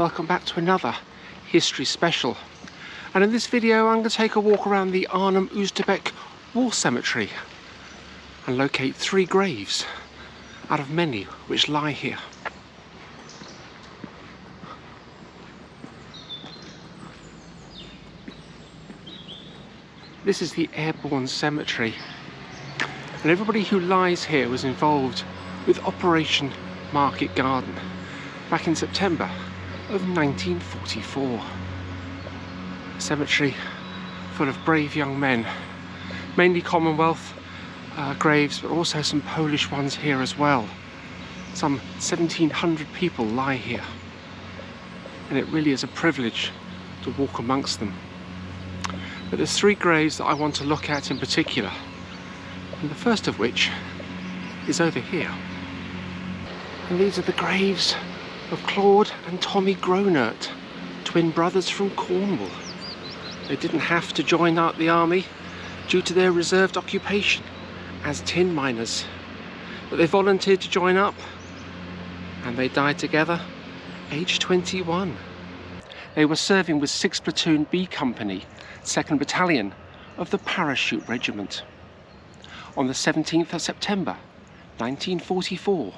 welcome back to another history special. And in this video I'm going to take a walk around the Arnhem Oosterbeek War Cemetery and locate 3 graves out of many which lie here. This is the airborne cemetery, and everybody who lies here was involved with Operation Market Garden back in September of 1944. A cemetery full of brave young men, mainly Commonwealth graves, but also some Polish ones here as well. Some 1,700 people lie here, and it really is a privilege to walk amongst them. But there's 3 graves that I want to look at in particular, and the first of which is over here. And these are the graves of Claude and Thomas Gronert, twin brothers from Cornwall. They didn't have to join out the army due to their reserved occupation as tin miners, but they volunteered to join up, and they died together, aged 21. They were serving with 6th Platoon B Company, 2nd Battalion of the Parachute Regiment. On the 17th of September 1944,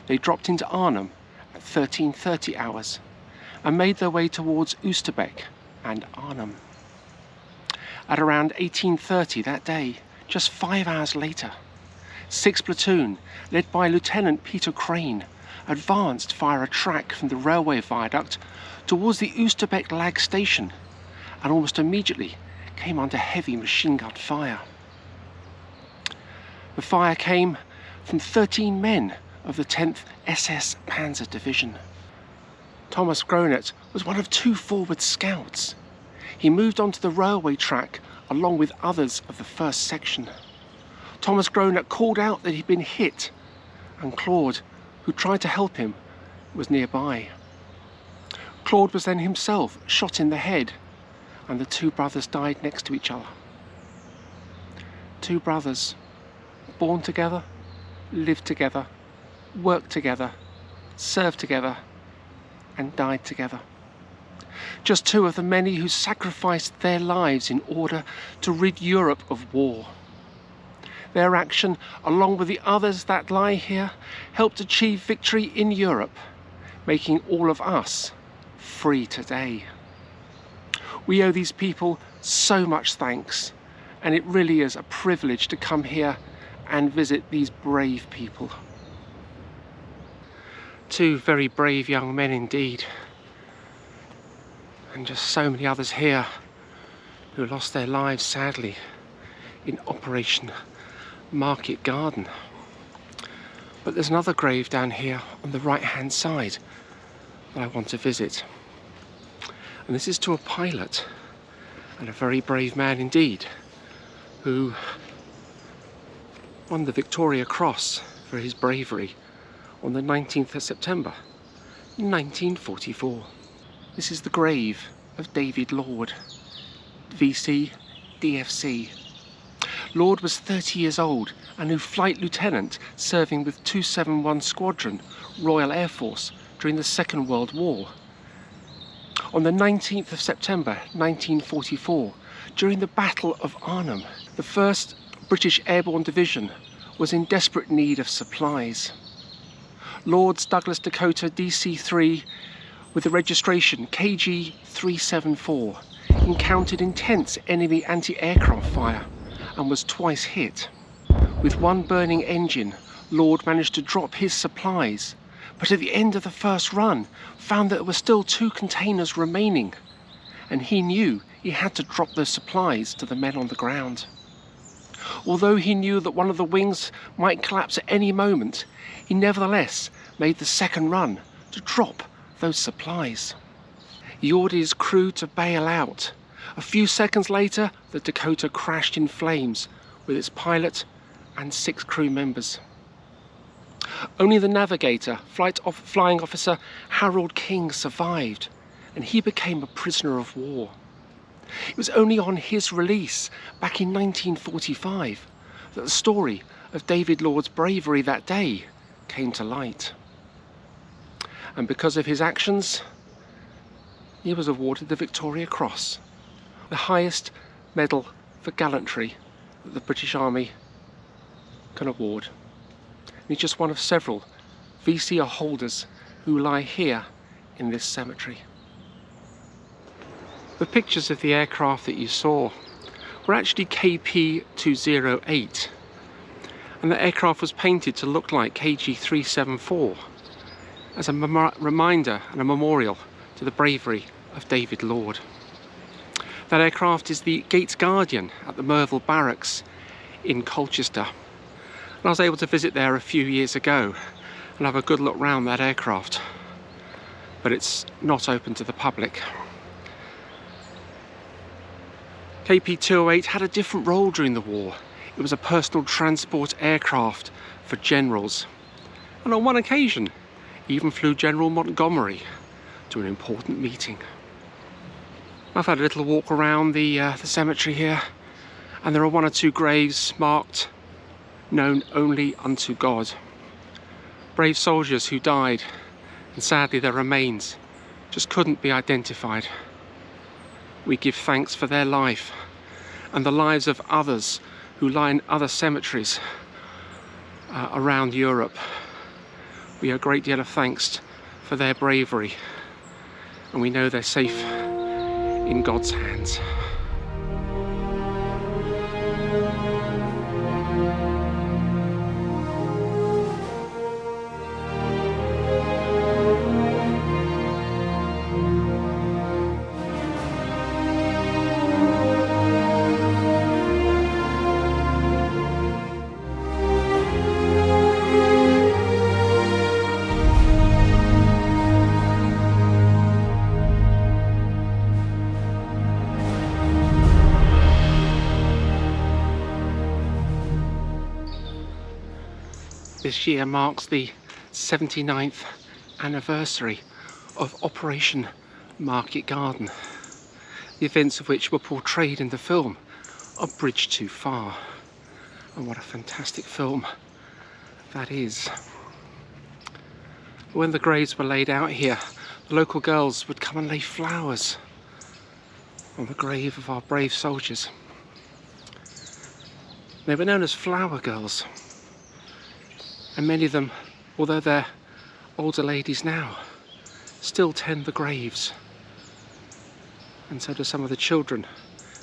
they dropped into Arnhem at 13:30 hours and made their way towards Oosterbeek and Arnhem. At around 18:30 that day, just 5 hours later, 6th Platoon, led by Lieutenant Peter Crane, advanced via a track from the railway viaduct towards the Oosterbeek Lag Station, and almost immediately came under heavy machine gun fire. The fire came from 13 men of the 10th SS Panzer Division. Thomas Gronert was one of 2 forward scouts. He moved onto the railway track along with others of the 1st section. Thomas Gronert called out that he'd been hit, and Claude, who tried to help him, was nearby. Claude was then himself shot in the head, and the 2 brothers died next to each other. 2 brothers, born together, lived together, worked together, served together, and died together. Just 2 of the many who sacrificed their lives in order to rid Europe of war. Their action, along with the others that lie here, helped achieve victory in Europe, making all of us free today. We owe these people so much thanks, and it really is a privilege to come here and visit these brave people. 2 very brave young men indeed, and just so many others here who lost their lives sadly in Operation Market Garden. But there's another grave down here on the right hand side that I want to visit, and this is to a pilot, and a very brave man indeed, who won the Victoria Cross for his bravery on the 19th of September 1944. This is the grave of David Lord, VC DFC. Lord was 30 years old and a flight lieutenant serving with 271 Squadron, Royal Air Force, during the Second World War. On the 19th of September 1944, during the Battle of Arnhem, the 1st British Airborne Division was in desperate need of supplies. Lord's Douglas Dakota DC-3 with the registration KG374 encountered intense enemy anti-aircraft fire and was twice hit. With 1 burning engine, Lord managed to drop his supplies, but at the end of the first run found that there were still 2 containers remaining, and he knew he had to drop those supplies to the men on the ground. Although he knew that one of the wings might collapse at any moment, he nevertheless made the 2nd run to drop those supplies. He ordered his crew to bail out. A few seconds later, the Dakota crashed in flames with its pilot and 6 crew members. Only the navigator, flying officer Harold King, survived, and he became a prisoner of war. It was only on his release back in 1945 that the story of David Lord's bravery that day came to light. And because of his actions, He was awarded the Victoria Cross, the highest medal for gallantry that the British Army can award. And he's just one of several VCR holders who lie here in this cemetery. The pictures of the aircraft that you saw were actually KP208, and the aircraft was painted to look like KG374 as a reminder and a memorial to the bravery of David Lord. That aircraft is the Gates Guardian at the Merville Barracks in Colchester, and I was able to visit there a few years ago and have a good look round that aircraft, but it's not open to the public. KP208 had a different role during the war. It was a personal transport aircraft for generals, and on one occasion even flew General Montgomery to an important meeting. I've had a little walk around the cemetery here, and there are one or two graves marked known only unto God. Brave soldiers who died, and sadly their remains just couldn't be identified. We give thanks for their life and the lives of others who lie in other cemeteries around Europe. We owe a great deal of thanks for their bravery, and we know they're safe in God's hands. This year marks the 79th anniversary of Operation Market Garden, the events of which were portrayed in the film A Bridge Too Far. And what a fantastic film that is. When the graves were laid out here, the local girls would come and lay flowers on the grave of our brave soldiers. They were known as flower girls. And many of them, although they're older ladies now, still tend the graves. And so do some of the children,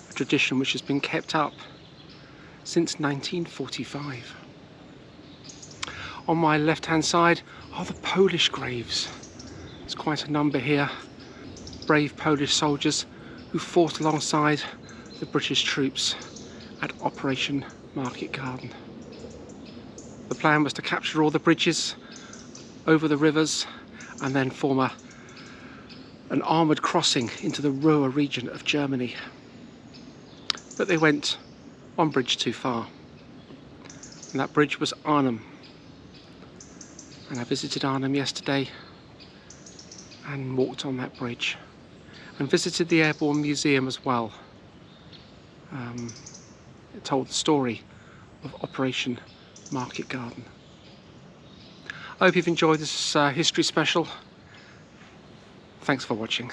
a tradition which has been kept up since 1945. On my left-hand side are the Polish graves. There's quite a number here. Brave Polish soldiers who fought alongside the British troops at Operation Market Garden. The plan was to capture all the bridges over the rivers and then form an armoured crossing into the Ruhr region of Germany. But they went one bridge too far, and that bridge was Arnhem. And I visited Arnhem yesterday and walked on that bridge and visited the Airborne Museum as well. It told the story of Operation Market Garden. I hope you've enjoyed this history special. Thanks for watching.